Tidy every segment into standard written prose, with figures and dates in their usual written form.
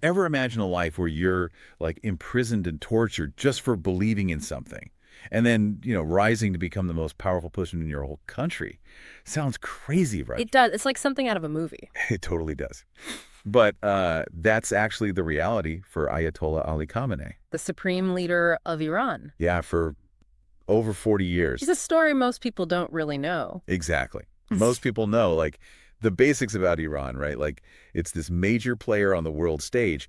ever imagine a life where you're like imprisoned and tortured just for believing in something? And then, rising to become the most powerful person in your whole country. Sounds crazy, right? It does. It's like something out of a movie. It totally does. But that's actually the reality for Ayatollah Ali Khamenei. The supreme leader of Iran. Yeah, for over 40 years. It's a story most people don't really know. Exactly. Most people know, like, the basics about Iran, right? Like, it's this major player on the world stage,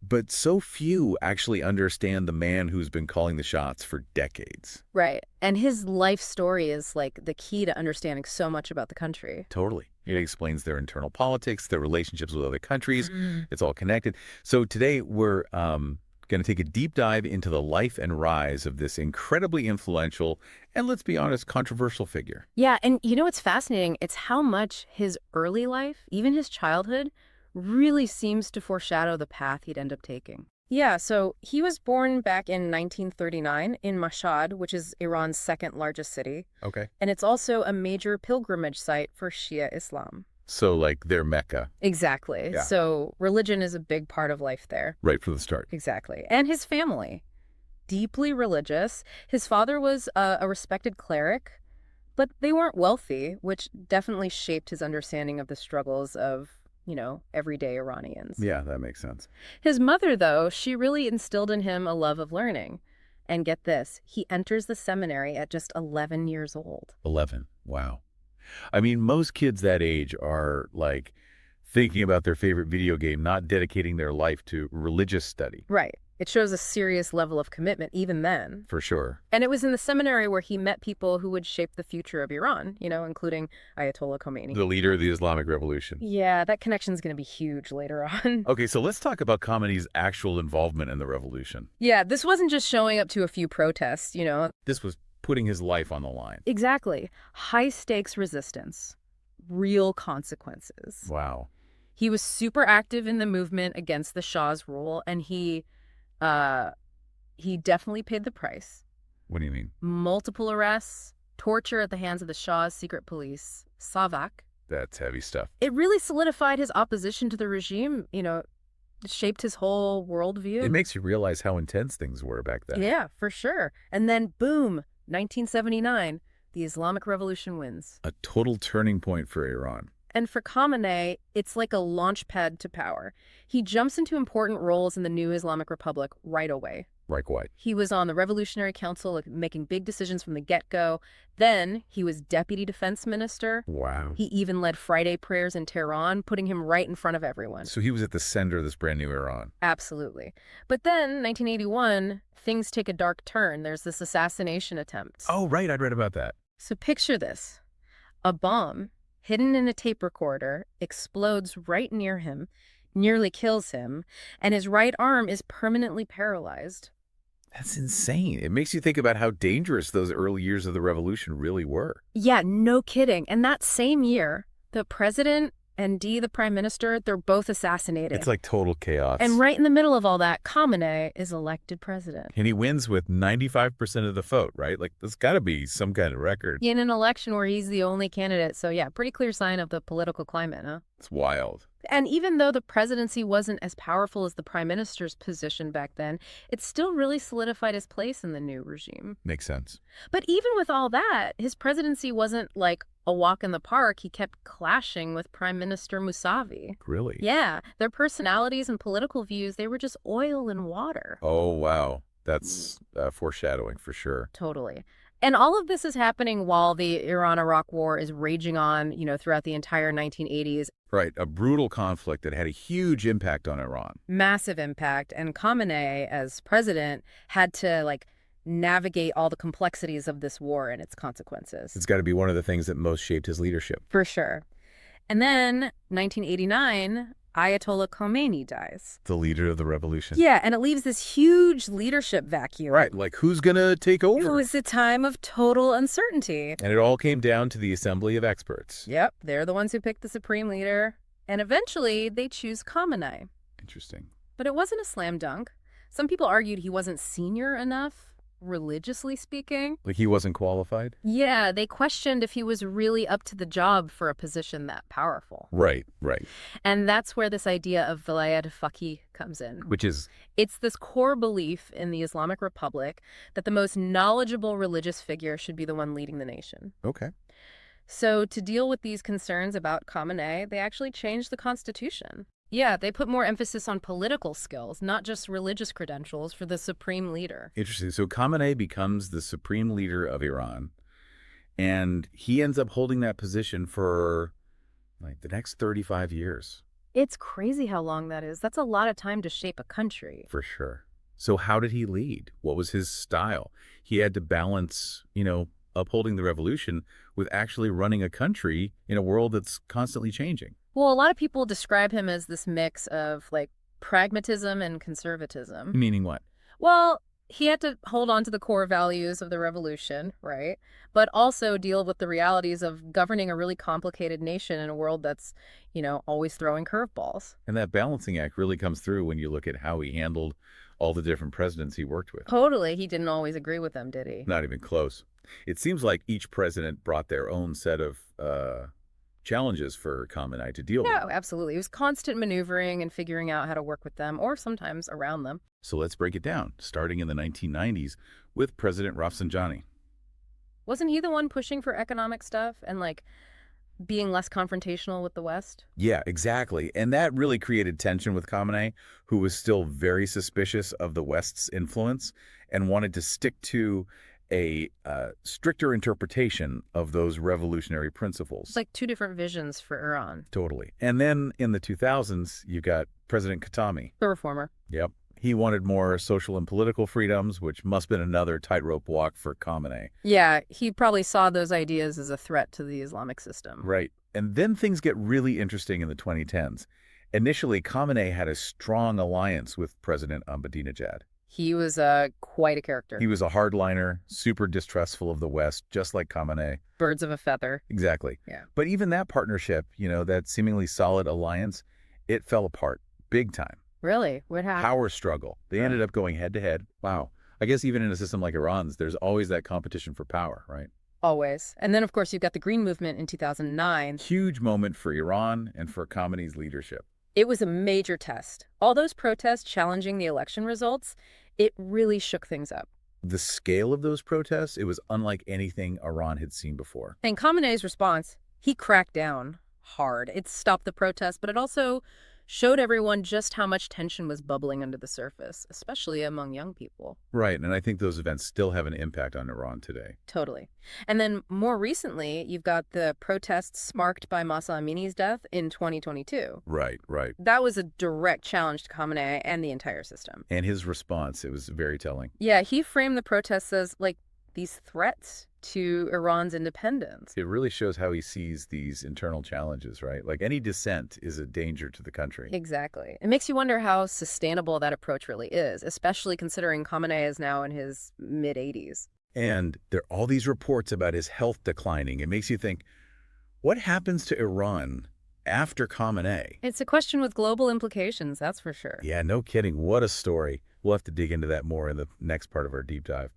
but so few actually understand the man who's been calling the shots for decades. Right. And his life story is like the key to understanding so much about the country. Totally. It explains their internal politics, their relationships with other countries. Mm. It's all connected. So today we're going to take a deep dive into the life and rise of this incredibly influential and, let's be honest, controversial figure. Yeah, and you know what's fascinating? It's how much his early life, even his childhood, really seems to foreshadow the path he'd end up taking. Yeah, so he was born back in 1939 in Mashhad, which is Iran's second largest city. Okay. And it's also a major pilgrimage site for Shia Islam. So, like, their Mecca. Exactly. Yeah. So religion is a big part of life there. Right from the start. Exactly. And his family, deeply religious. His father was a respected cleric, but they weren't wealthy, which definitely shaped his understanding of the struggles of, everyday Iranians. Yeah, that makes sense. His mother, though, she really instilled in him a love of learning. And get this, he enters the seminary at just 11 years old. 11. Wow. I mean, most kids that age are, like, thinking about their favorite video game, not dedicating their life to religious study. Right. It shows a serious level of commitment even then. For sure. And it was in the seminary where he met people who would shape the future of Iran, including Ayatollah Khamenei. The leader of the Islamic Revolution. Yeah, that connection's going to be huge later on. Okay, so let's talk about Khamenei's actual involvement in the revolution. Yeah, this wasn't just showing up to a few protests, This was putting his life on the line. Exactly. High-stakes resistance. Real consequences. Wow. He was super active in the movement against the Shah's rule, and he definitely paid the price. What do you mean? Multiple arrests, torture at the hands of the Shah's secret police, Savak. That's heavy stuff. It really solidified his opposition to the regime, shaped his whole worldview. It makes you realize how intense things were back then. Yeah, for sure. And then, boom, 1979, the Islamic Revolution wins. A total turning point for Iran. And for Khamenei, it's like a launch pad to power. He jumps into important roles in the new Islamic Republic right away. Like what? He was on the Revolutionary Council, making big decisions from the get-go. Then he was deputy defense minister. Wow. He even led Friday prayers in Tehran, putting him right in front of everyone. So he was at the center of this brand new Iran. Absolutely. But then, 1981, things take a dark turn. There's this assassination attempt. Oh, right. I'd read about that. So picture this. A bomb, hidden in a tape recorder, explodes right near him, nearly kills him, and his right arm is permanently paralyzed. That's insane. It makes you think about how dangerous those early years of the revolution really were. Yeah, no kidding. And that same year, the president and the prime minister, they're both assassinated. It's like total chaos. And right in the middle of all that, Khamenei is elected president. And he wins with 95% of the vote, right? Like, there's got to be some kind of record. In an election where he's the only candidate. So yeah, pretty clear sign of the political climate, huh? It's wild. And even though the presidency wasn't as powerful as the prime minister's position back then, it still really solidified his place in the new regime. Makes sense. But even with all that, his presidency wasn't like a walk in the park. He kept clashing with Prime Minister Mousavi. Really? Yeah, their personalities and political views, they were just oil and water. Oh, wow. That's foreshadowing for sure. Totally. And all of this is happening while the Iran-Iraq War is raging on, throughout the entire 1980s. Right, a brutal conflict that had a huge impact on Iran. Massive impact. And Khamenei, as president, had to, navigate all the complexities of this war and its consequences. It's got to be one of the things that most shaped his leadership. For sure. And then, 1989, Ayatollah Khamenei dies. The leader of the revolution. Yeah, and it leaves this huge leadership vacuum. Right, like who's going to take over? It was a time of total uncertainty. And it all came down to the assembly of experts. Yep, they're the ones who picked the supreme leader. And eventually, they choose Khamenei. Interesting. But it wasn't a slam dunk. Some people argued he wasn't senior enough, religiously speaking. Like he wasn't qualified? Yeah, they questioned if he was really up to the job for a position that powerful. Right, right. And that's where this idea of vilayat faqih comes in. Which is, It's this core belief in the Islamic Republic that the most knowledgeable religious figure should be the one leading the nation. okay. So to deal with these concerns about Khamenei, they actually changed the constitution. Yeah, they put more emphasis on political skills, not just religious credentials for the supreme leader. Interesting. So Khamenei becomes the supreme leader of Iran, and he ends up holding that position for like the next 35 years. It's crazy how long that is. That's a lot of time to shape a country. For sure. So how did he lead? What was his style? He had to balance, upholding the revolution with actually running a country in a world that's constantly changing. Well, a lot of people describe him as this mix of like pragmatism and conservatism. Meaning what? Well, he had to hold on to the core values of the revolution, right? But also deal with the realities of governing a really complicated nation in a world that's, always throwing curveballs. And that balancing act really comes through when you look at how he handled all the different presidents he worked with. Totally. He didn't always agree with them, did he? Not even close. It seems like each president brought their own set of challenges for Khamenei to deal No, with. absolutely. It was constant maneuvering and figuring out how to work with them, or sometimes around them. So let's break it down, starting in the 1990s with President Rafsanjani. Wasn't he the one pushing for economic stuff and being less confrontational with the West? Yeah, exactly. And that really created tension with Khamenei, who was still very suspicious of the West's influence and wanted to stick to a stricter interpretation of those revolutionary principles. It's like two different visions for Iran. Totally. And then in the 2000s, you got President Khatami. The reformer. Yep. He wanted more social and political freedoms, which must have been another tightrope walk for Khamenei. Yeah, he probably saw those ideas as a threat to the Islamic system. Right. And then things get really interesting in the 2010s. Initially, Khamenei had a strong alliance with President Ahmadinejad. He was quite a character. He was a hardliner, super distrustful of the West, just like Khamenei. Birds of a feather. Exactly. Yeah. But even that partnership, that seemingly solid alliance, it fell apart big time. Really? What happened? Power struggle. They ended up going head to head. Wow. I guess even in a system like Iran's, there's always that competition for power, right? Always. And then, of course, you've got the Green Movement in 2009. Huge moment for Iran and for Khamenei's leadership. It was a major test. All those protests challenging the election results, it really shook things up. The scale of those protests, it was unlike anything Iran had seen before. And Khamenei's response, he cracked down hard. It stopped the protests, but it also showed everyone just how much tension was bubbling under the surface, especially among young people. Right, and I think those events still have an impact on Iran today. Totally. And then more recently, you've got the protests sparked by Masa Amini's death in 2022. Right, right. That was a direct challenge to Khamenei and the entire system. And his response, it was very telling. Yeah, he framed the protests as these threats to Iran's independence. It really shows how he sees these internal challenges, right? Like any dissent is a danger to the country. Exactly. It makes you wonder how sustainable that approach really is, especially considering Khamenei is now in his mid-80s. And there are all these reports about his health declining. It makes you think, what happens to Iran after Khamenei? It's a question with global implications, that's for sure. Yeah, no kidding. What a story. We'll have to dig into that more in the next part of our deep dive.